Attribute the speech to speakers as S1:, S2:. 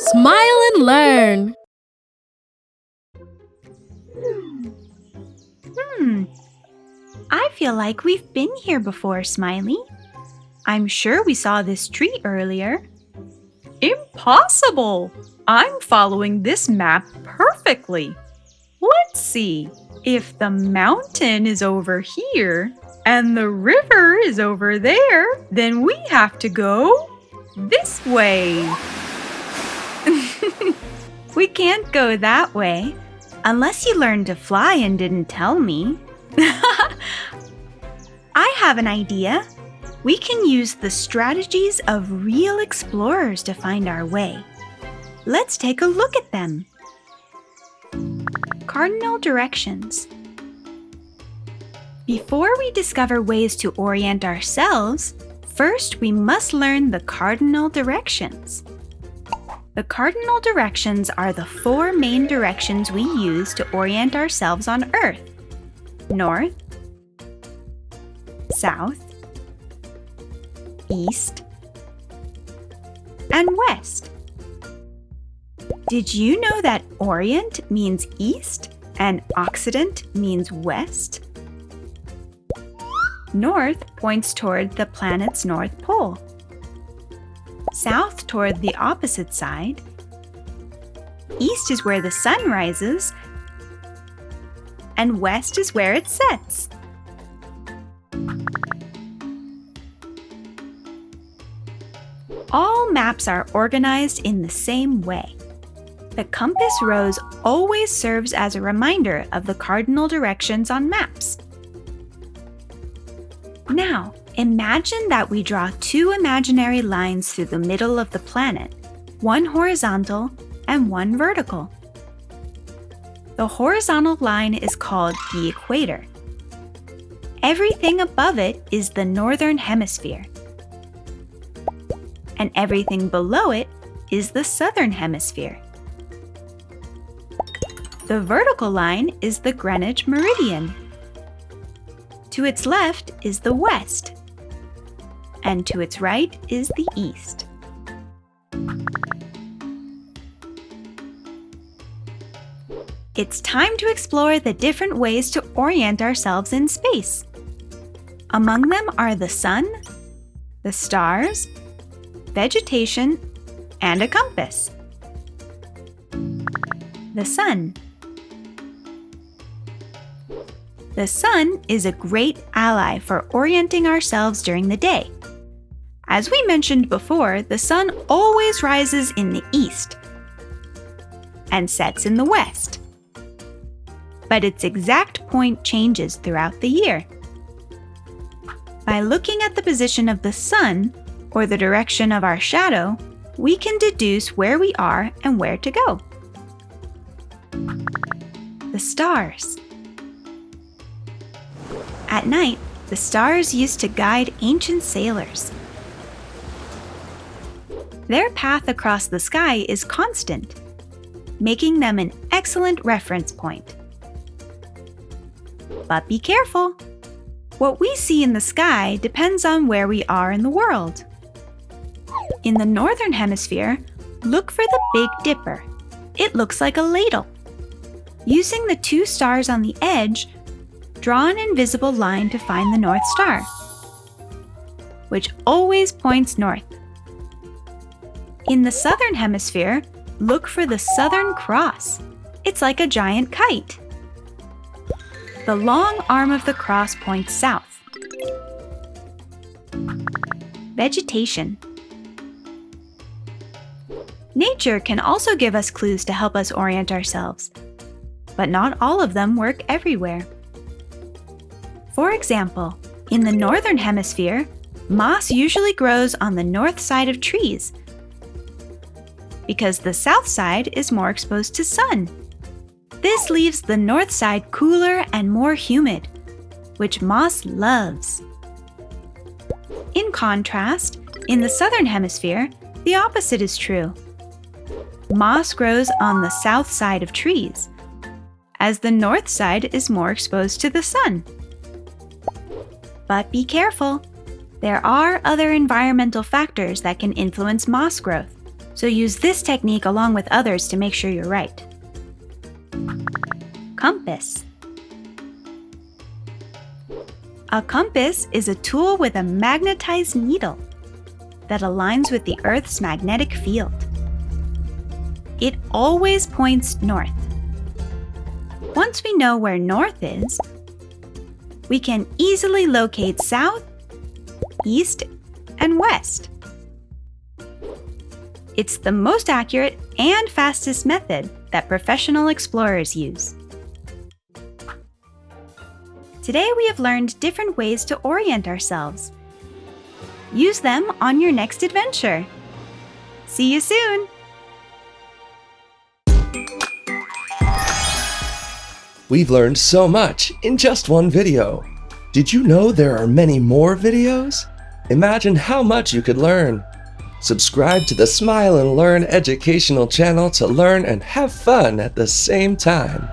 S1: Smile and learn.
S2: I feel like we've been here before, Smiley. I'm sure we saw this tree earlier. Impossible! I'm following this map perfectly. Let's see. If the mountain is over here and the river is over there, then we have to go this way. We can't go that way unless you learned to fly and didn't tell me. I have an idea. We can use the strategies of real explorers to find our way. Let's take a look at them. Cardinal directions. Before we discover ways to orient ourselves, first we must learn the cardinal directions. The cardinal directions are the 4 main directions we use to orient ourselves on Earth: north, south, east, and west. Did you know that orient means east and occident means west? North points toward the planet's north pole, south toward the opposite side, east is where the sun rises, and west is where it sets. All maps are organized in the same way. The compass rose always serves as a reminder of the cardinal directions on maps. Now, imagine that we draw 2 imaginary lines through the middle of the planet, one horizontal and one vertical. The horizontal line is called the equator. Everything above it is the northern hemisphere, and everything below it is the southern hemisphere. The vertical line is the Greenwich meridian. To its left is the west, and to its right is the east. It's time to explore the different ways to orient ourselves in space. Among them are the sun, the stars, vegetation, and a compass. The sun. The sun is a great ally for orienting ourselves during the day. As we mentioned before, the sun always rises in the east and sets in the west. But its exact point changes throughout the year. By looking at the position of the sun, or the direction of our shadow, we can deduce where we are and where to go. The stars. At night, the stars used to guide ancient sailors. Their path across the sky is constant, making them an excellent reference point. But be careful! What we see in the sky depends on where we are in the world. In the northern hemisphere, look for the Big Dipper. It looks like a ladle. Using the 2 stars on the edge, draw an invisible line to find the North Star, which always points north. In the southern hemisphere, look for the Southern Cross. It's like a giant kite. The long arm of the cross points south. Vegetation. Nature can also give us clues to help us orient ourselves, but not all of them work everywhere. For example, in the northern hemisphere, moss usually grows on the north side of trees because the south side is more exposed to sun. This leaves the north side cooler and more humid, which moss loves. In contrast, in the southern hemisphere, the opposite is true. Moss grows on the south side of trees, as the north side is more exposed to the sun. But be careful! There are other environmental factors that can influence moss growth. So use this technique along with others to make sure you're right. Compass. A compass is a tool with a magnetized needle that aligns with the Earth's magnetic field. It always points north. Once we know where north is, we can easily locate south, east, and west. It's the most accurate and fastest method that professional explorers use. Today we have learned different ways to orient ourselves. Use them on your next adventure. See you soon!
S3: We've learned so much in just one video. Did you know there are many more videos? Imagine how much you could learn. Subscribe to the Smile and Learn educational channel to learn and have fun at the same time.